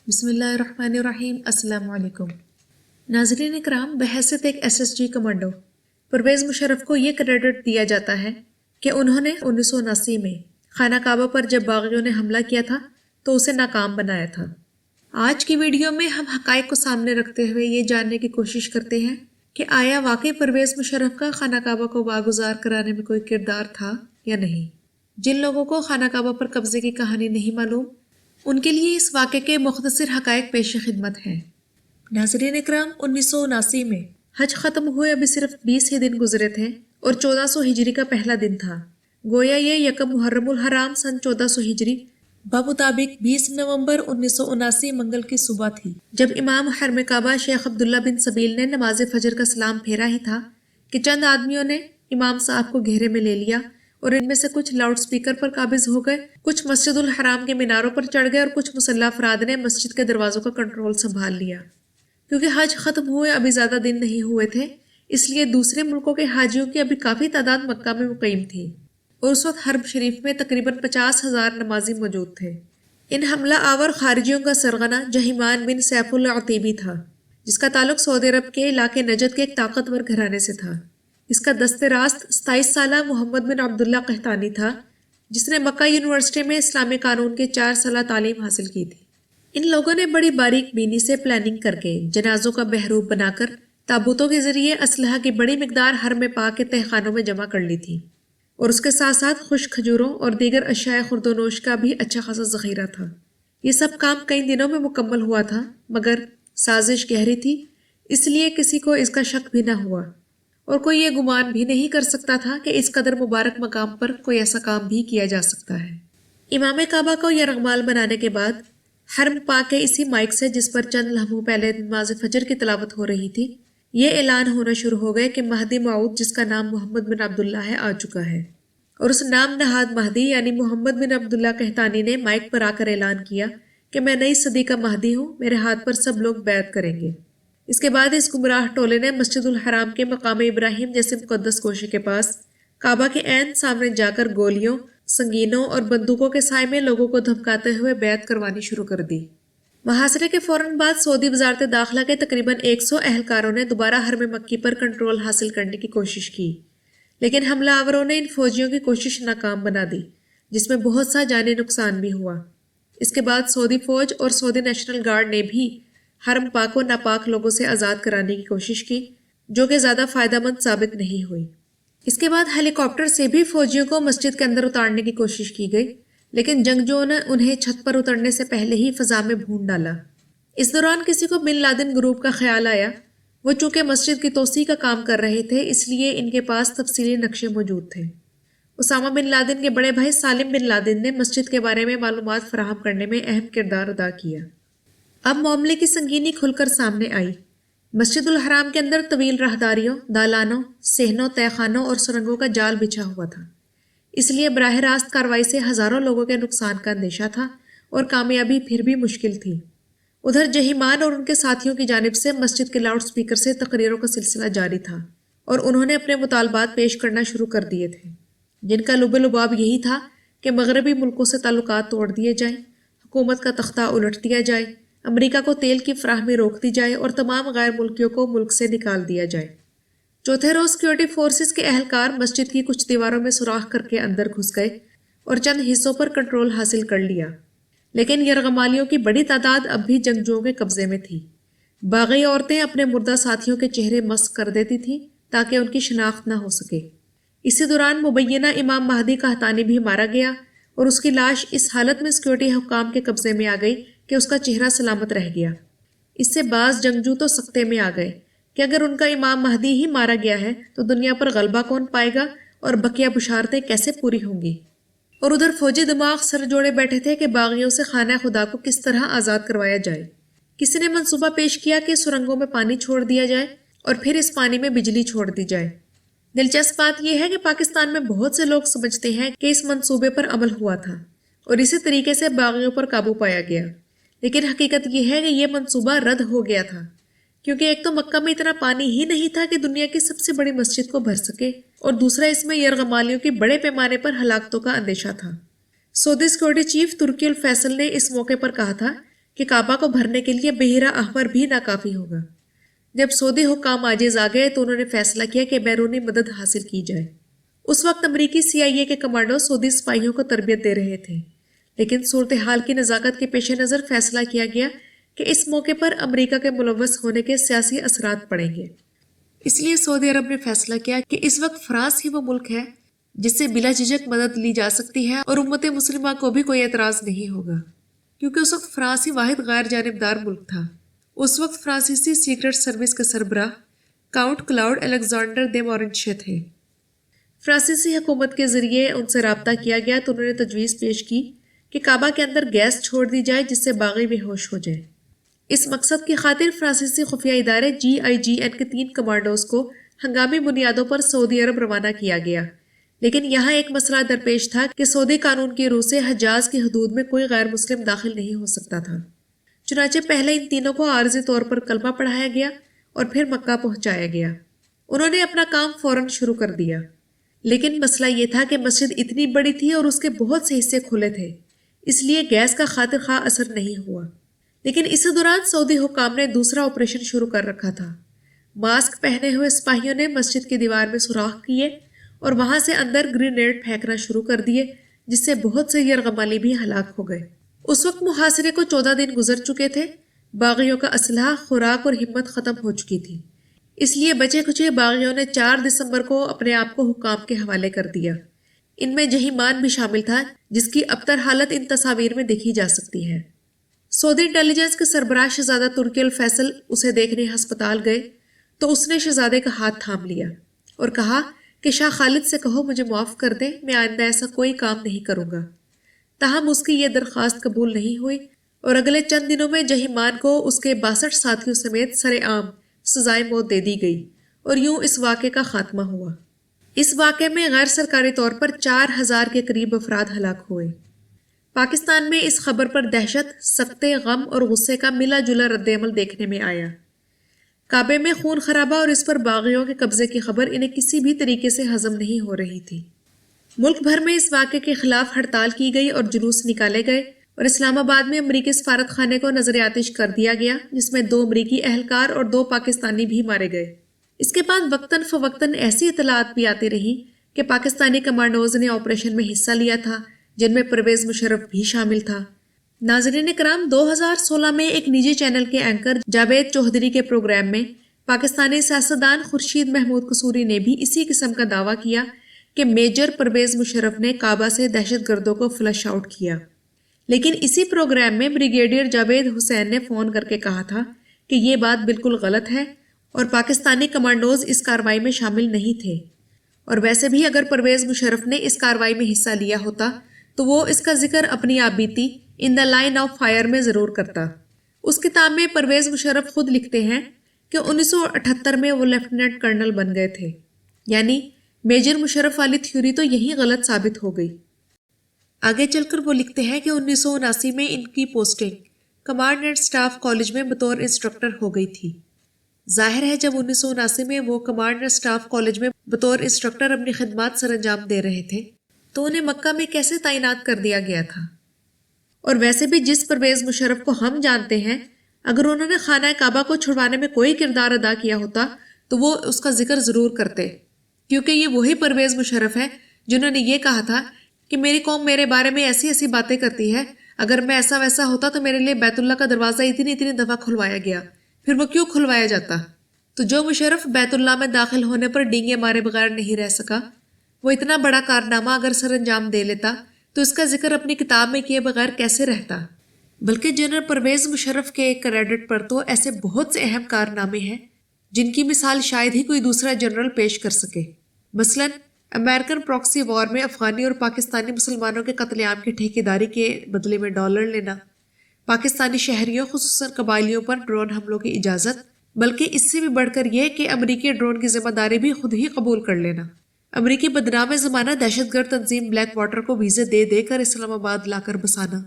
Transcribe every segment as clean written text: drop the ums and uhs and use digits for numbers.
بسم اللہ الرحمن الرحیم۔ السلام علیکم ناظرین اکرام، بحیثیت ایک SSG کمانڈو پرویز مشرف کو یہ کریڈٹ دیا جاتا ہے کہ انہوں نے 1979 میں خانہ کعبہ پر جب باغیوں نے حملہ کیا تھا تو اسے ناکام بنایا تھا۔ آج کی ویڈیو میں ہم حقائق کو سامنے رکھتے ہوئے یہ جاننے کی کوشش کرتے ہیں کہ آیا واقعی پرویز مشرف کا خانہ کعبہ کو واگزار کرانے میں کوئی کردار تھا یا نہیں۔ جن لوگوں کو خانہ کعبہ پر قبضے کی کہانی نہیں معلوم، ان کے لیے اس واقعے کے مختصر حقائق پیش خدمت ہیں۔ ناظرین اکرام، 1979 میں حج ختم ہوئے ابھی صرف 20 ہی دن گزرے تھے اور 1400 ہجری کا پہلا دن تھا۔ گویا یہ یکم محرم الحرام سن 1400 ہجری بمطابق 20 نومبر 1979 منگل کی صبح تھی، جب امام حرم کعبہ شیخ عبداللہ بن سبیل نے نماز فجر کا سلام پھیرا ہی تھا کہ چند آدمیوں نے امام صاحب کو گھیرے میں لے لیا اور ان میں سے کچھ لاؤڈ سپیکر پر قابض ہو گئے، کچھ مسجد الحرام کے میناروں پر چڑھ گئے اور کچھ مسلح افراد نے مسجد کے دروازوں کا کنٹرول سنبھال لیا۔ کیونکہ حج ختم ہوئے ابھی زیادہ دن نہیں ہوئے تھے، اس لیے دوسرے ملکوں کے حاجیوں کی ابھی کافی تعداد مکہ میں مقیم تھی اور اس وقت حرم شریف میں تقریباً 50,000 نمازی موجود تھے۔ ان حملہ آور خارجیوں کا سرغنہ جہیمان بن سیف العتیبی تھا، جس کا تعلق سعودی عرب کے علاقے نجد کے ایک طاقتور گھرانے سے تھا۔ اس کا دست راست 27 سالہ محمد بن عبداللہ قحطانی تھا، جس نے مکہ یونیورسٹی میں اسلامی قانون کے 4 سالہ تعلیم حاصل کی تھی۔ ان لوگوں نے بڑی باریک بینی سے پلاننگ کر کے جنازوں کا بحروب بنا کر تابوتوں کے ذریعے اسلحہ کی بڑی مقدار حرم پاک کے تہخانوں میں جمع کر لی تھی، اور اس کے ساتھ ساتھ خشک کھجوروں اور دیگر اشیاء خورد و نوش کا بھی اچھا خاصا ذخیرہ تھا۔ یہ سب کام کئی دنوں میں مکمل ہوا تھا، مگر سازش گہری تھی، اس لیے کسی کو اس کا شک بھی نہ ہوا اور کوئی یہ گمان بھی نہیں کر سکتا تھا کہ اس قدر مبارک مقام پر کوئی ایسا کام بھی کیا جا سکتا ہے۔ امام کعبہ کو یرغمال بنانے کے بعد حرم پاک کے اسی مائک سے، جس پر چند لمحوں پہلے نماز فجر کی تلاوت ہو رہی تھی، یہ اعلان ہونا شروع ہو گئے کہ مہدی موعود، جس کا نام محمد بن عبداللہ ہے، آ چکا ہے۔ اور اس نام نہاد مہدی یعنی محمد بن عبداللہ قحطانی نے مائک پر آ کر اعلان کیا کہ میں نئی صدی کا مہدی ہوں، میرے ہاتھ پر سب لوگ بیعت کریں گے۔ اس کے بعد اس گمراہ ٹولے نے مسجد الحرام کے مقام ابراہیم جیسے مقدس گوشے کے پاس کعبہ کے عین سامنے جا کر گولیوں، سنگینوں اور بندوقوں کے سائے میں لوگوں کو دھمکاتے ہوئے بیعت کروانی شروع کر دی۔ محاصرے کے فوراً بعد سعودی وزارت داخلہ کے تقریباً 100 اہلکاروں نے دوبارہ حرم مکی پر کنٹرول حاصل کرنے کی کوشش کی، لیکن حملہ آوروں نے ان فوجیوں کی کوشش ناکام بنا دی، جس میں بہت سا جانی نقصان بھی ہوا۔ اس کے بعد سعودی فوج اور سعودی نیشنل گارڈ نے بھی حرم پاک کو ناپاک لوگوں سے آزاد کرانے کی کوشش کی، جو کہ زیادہ فائدہ مند ثابت نہیں ہوئی۔ اس کے بعد ہیلی کاپٹر سے بھی فوجیوں کو مسجد کے اندر اتارنے کی کوشش کی گئی، لیکن جنگجوؤں نے انہیں چھت پر اترنے سے پہلے ہی فضا میں بھون ڈالا۔ اس دوران کسی کو بن لادن گروپ کا خیال آیا۔ وہ چونکہ مسجد کی توسیع کا کام کر رہے تھے، اس لیے ان کے پاس تفصیلی نقشے موجود تھے۔ اسامہ بن لادن کے بڑے بھائی سالم بن لادن نے مسجد کے بارے میں معلومات فراہم کرنے میں اہم کردار ادا کیا۔ اب معاملے کی سنگینی کھل کر سامنے آئی۔ مسجد الحرام کے اندر طویل راہداریوں، دالانوں، صحنوں، تہہ خانوں اور سرنگوں کا جال بچھا ہوا تھا، اس لیے براہ راست کارروائی سے ہزاروں لوگوں کے نقصان کا اندیشہ تھا اور کامیابی پھر بھی مشکل تھی۔ ادھر جہیمان اور ان کے ساتھیوں کی جانب سے مسجد کے لاؤڈ سپیکر سے تقریروں کا سلسلہ جاری تھا اور انہوں نے اپنے مطالبات پیش کرنا شروع کر دیے تھے، جن کا لب لباب یہی تھا کہ مغربی ملکوں سے تعلقات توڑ دیے جائیں، حکومت کا تختہ الٹ دیا جائے، امریکہ کو تیل کی فراہمی روک دی جائے اور تمام غیر ملکیوں کو ملک سے نکال دیا جائے۔ چوتھے روز سیکورٹی فورسز کے اہلکار مسجد کی کچھ دیواروں میں سوراخ کر کے اندر گھس گئے اور چند حصوں پر کنٹرول حاصل کر لیا، لیکن یرغمالیوں کی بڑی تعداد اب بھی جنگجوؤں کے قبضے میں تھی۔ باغی عورتیں اپنے مردہ ساتھیوں کے چہرے مسخ کر دیتی تھیں تاکہ ان کی شناخت نہ ہو سکے۔ اسی دوران مبینہ امام مہدی قحطانی بھی مارا گیا اور اس کی لاش اس حالت میں سیکورٹی حکام کے قبضے میں آ گئی کہ اس کا چہرہ سلامت رہ گیا۔ اس سے بعض جنگجو تو سکتے میں آ گئے کہ اگر ان کا امام مہدی ہی مارا گیا ہے تو دنیا پر غلبہ کون پائے گا اور بقیہ بشارتیں کیسے پوری ہوں گی۔ اور ادھر فوجی دماغ سر جوڑے بیٹھے تھے کہ باغیوں سے خانہ خدا کو کس طرح آزاد کروایا جائے۔ کسی نے منصوبہ پیش کیا کہ سرنگوں میں پانی چھوڑ دیا جائے اور پھر اس پانی میں بجلی چھوڑ دی جائے۔ دلچسپ بات یہ ہے کہ پاکستان میں بہت سے لوگ سمجھتے ہیں کہ اس منصوبے پر عمل ہوا تھا اور اسی طریقے سے باغیوں پر قابو پایا گیا، لیکن حقیقت یہ ہے کہ یہ منصوبہ رد ہو گیا تھا، کیونکہ ایک تو مکہ میں اتنا پانی ہی نہیں تھا کہ دنیا کی سب سے بڑی مسجد کو بھر سکے، اور دوسرا اس میں یرغمالیوں کی بڑے پیمانے پر ہلاکتوں کا اندیشہ تھا۔ سعودی سیکورٹی چیف ترکی الفیصل نے اس موقع پر کہا تھا کہ کعبہ کو بھرنے کے لیے بحیرہ احمر بھی ناکافی ہوگا۔ جب سعودی حکام عاجز آ گئے تو انہوں نے فیصلہ کیا کہ بیرونی مدد حاصل کی جائے۔ اس وقت امریکی CIA کے کمانڈو سعودی سپاہیوں کو تربیت دے رہے تھے، لیکن صورتحال کی نزاکت کے پیش نظر فیصلہ کیا گیا کہ اس موقع پر امریکہ کے ملوث ہونے کے سیاسی اثرات پڑیں گے۔ اس لیے سعودی عرب نے فیصلہ کیا کہ اس وقت فرانس ہی وہ ملک ہے جس سے بلا جھجک مدد لی جا سکتی ہے اور امت مسلمہ کو بھی کوئی اعتراض نہیں ہوگا، کیونکہ اس وقت فرانس ہی واحد غیر جانبدار ملک تھا۔ اس وقت فرانسیسی سیکرٹ سروس کے سربراہ کاؤنٹ کلاؤڈ الیگزینڈر دے مورنشے تھے۔ فرانسیسی حکومت کے ذریعے ان سے رابطہ کیا گیا تو انہوں نے تجویز پیش کی کہ کعبہ کے اندر گیس چھوڑ دی جائے جس سے باغی بے ہوش ہو جائے۔ اس مقصد کی خاطر فرانسیسی خفیہ ادارے GIGN کے 3 کمانڈوز کو ہنگامی بنیادوں پر سعودی عرب روانہ کیا گیا، لیکن یہاں ایک مسئلہ درپیش تھا کہ سعودی قانون کی روح سے حجاز کی حدود میں کوئی غیر مسلم داخل نہیں ہو سکتا تھا۔ چنانچہ پہلے ان تینوں کو عارضی طور پر کلمہ پڑھایا گیا اور پھر مکہ پہنچایا گیا۔ انہوں نے اپنا کام فوراً شروع کر دیا، لیکن مسئلہ یہ تھا کہ مسجد اتنی بڑی تھی اور اس کے بہت سے حصے کھلے تھے، اس لیے گیس کا خاطر خواہ اثر نہیں ہوا۔ لیکن اسی دوران سعودی حکام نے دوسرا آپریشن شروع کر رکھا تھا۔ ماسک پہنے ہوئے سپاہیوں نے مسجد کی دیوار میں سوراخ کیے اور وہاں سے اندر گرینیڈ پھینکنا شروع کر دیے، جس سے بہت سے یرغمالی بھی ہلاک ہو گئے۔ اس وقت محاصرے کو 14 دن گزر چکے تھے، باغیوں کا اسلحہ، خوراک اور ہمت ختم ہو چکی تھی، اس لیے بچے کچے باغیوں نے 4 دسمبر کو اپنے آپ کو حکام کے حوالے کر دیا۔ ان میں جہیمان بھی شامل تھا، جس کی ابتر حالت ان تصاویر میں دیکھی جا سکتی ہے۔ سعودی انٹیلیجنس کے سربراہ شہزادہ ترکی الفیصل اسے دیکھنے ہسپتال گئے تو اس نے شہزادے کا ہاتھ تھام لیا اور کہا کہ شاہ خالد سے کہو مجھے معاف کر دیں، میں آئندہ ایسا کوئی کام نہیں کروں گا۔ تاہم اس کی یہ درخواست قبول نہیں ہوئی اور اگلے چند دنوں میں جہیمان کو اس کے 62 ساتھیوں سمیت سر عام سزائے موت دے دی گئی اور یوں اس واقعے کا خاتمہ ہوا۔ اس واقعے میں غیر سرکاری طور پر 4000 کے قریب افراد ہلاک ہوئے۔ پاکستان میں اس خبر پر دہشت، سکتے، غم اور غصے کا ملا جلا رد عمل دیکھنے میں آیا۔ کعبے میں خون خرابہ اور اس پر باغیوں کے قبضے کی خبر انہیں کسی بھی طریقے سے ہضم نہیں ہو رہی تھی۔ ملک بھر میں اس واقعے کے خلاف ہڑتال کی گئی اور جلوس نکالے گئے اور اسلام آباد میں امریکی سفارت خانے کو نظر آتش کر دیا گیا، جس میں 2 امریکی اہلکار اور 2 پاکستانی بھی مارے گئے۔ اس کے بعد وقتاً فوقتاً ایسی اطلاعات بھی آتی رہی کہ پاکستانی کمانڈوز نے آپریشن میں حصہ لیا تھا، جن میں پرویز مشرف بھی شامل تھا۔ ناظرین کرام، 2016 میں ایک نجی چینل کے اینکر جاوید چوہدری کے پروگرام میں پاکستانی سیاستدان خورشید محمود قصوری نے بھی اسی قسم کا دعویٰ کیا کہ میجر پرویز مشرف نے کعبہ سے دہشت گردوں کو فلش آؤٹ کیا۔ لیکن اسی پروگرام میں بریگیڈیئر جاوید حسین نے فون کر کے کہا تھا کہ یہ بات بالکل غلط ہے اور پاکستانی کمانڈوز اس کارروائی میں شامل نہیں تھے، اور ویسے بھی اگر پرویز مشرف نے اس کارروائی میں حصہ لیا ہوتا تو وہ اس کا ذکر اپنی آپ بیتی ان دا لائن آف فائر میں ضرور کرتا۔ اس کتاب میں پرویز مشرف خود لکھتے ہیں کہ 1978 میں وہ لیفٹیننٹ کرنل بن گئے تھے، یعنی میجر مشرف والی تھیوری تو یہی غلط ثابت ہو گئی۔ آگے چل کر وہ لکھتے ہیں کہ 1979 میں ان کی posting command and staff college میں بطور انسٹرکٹر ہو گئی تھی۔ ظاہر ہے جب 1979 میں وہ کمانڈ اینڈ سٹاف کالج میں بطور انسٹرکٹر اپنی خدمات سر انجام دے رہے تھے تو انہیں مکہ میں کیسے تعینات کر دیا گیا تھا؟ اور ویسے بھی جس پرویز مشرف کو ہم جانتے ہیں، اگر انہوں نے خانہ کعبہ کو چھڑوانے میں کوئی کردار ادا کیا ہوتا تو وہ اس کا ذکر ضرور کرتے، کیونکہ یہ وہی پرویز مشرف ہے جنہوں نے یہ کہا تھا کہ میری قوم میرے بارے میں ایسی ایسی باتیں کرتی ہے، اگر میں ایسا ویسا ہوتا تو میرے لیے بیت اللہ کا دروازہ اتنی دفعہ کھلوایا گیا، پھر وہ کیوں کھلوایا جاتا؟ تو جو مشرف بیت اللہ میں داخل ہونے پر ڈینگے مارے بغیر نہیں رہ سکا، وہ اتنا بڑا کارنامہ اگر سر انجام دے لیتا تو اس کا ذکر اپنی کتاب میں کیے بغیر کیسے رہتا؟ بلکہ جنرل پرویز مشرف کے کریڈٹ پر تو ایسے بہت سے اہم کارنامے ہیں جن کی مثال شاید ہی کوئی دوسرا جنرل پیش کر سکے۔ مثلاً امریکن پراکسی وار میں افغانی اور پاکستانی مسلمانوں کے قتل عام کی ٹھیکیداری کے بدلے میں ڈالر لینا، پاکستانی شہریوں خصوصاً قبائلیوں پر ڈرون حملوں کی اجازت، بلکہ اس سے بھی بڑھ کر یہ کہ امریکی ڈرون کی ذمہ داری بھی خود ہی قبول کر لینا۔ امریکی بدنام زمانہ دہشت گرد تنظیم بلیک واٹر کو ویزے دے دے کر اسلام آباد لا کر بسانا،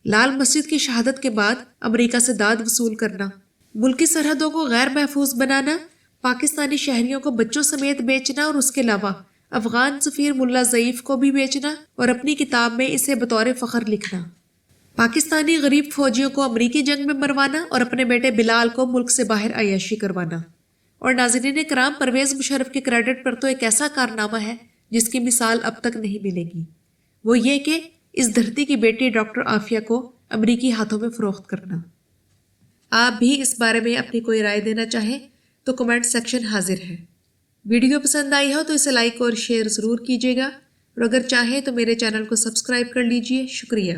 لال مسجد کی شہادت کے بعد امریکہ سے داد وصول کرنا، ملکی سرحدوں کو غیر محفوظ بنانا، پاکستانی شہریوں کو بچوں سمیت بیچنا اور اس کے علاوہ افغان سفیر ملا ضعیف کو بھی بیچنا اور اپنی کتاب میں اسے بطور فخر لکھنا۔ پاکستانی غریب فوجیوں کو امریکی جنگ میں مروانا اور اپنے بیٹے بلال کو ملک سے باہر عیاشی کروانا۔ اور ناظرین کرام، پرویز مشرف کے کریڈٹ پر تو ایک ایسا کارنامہ ہے جس کی مثال اب تک نہیں ملے گی، وہ یہ کہ اس دھرتی کی بیٹی ڈاکٹر عافیہ کو امریکی ہاتھوں میں فروخت کرنا۔ آپ بھی اس بارے میں اپنی کوئی رائے دینا چاہیں تو کمنٹ سیکشن حاضر ہے۔ ویڈیو پسند آئی ہو تو اسے لائک اور شیئر ضرور کیجیے گا، اور اگر چاہیں تو میرے چینل کو سبسکرائب کر لیجیے۔ شکریہ۔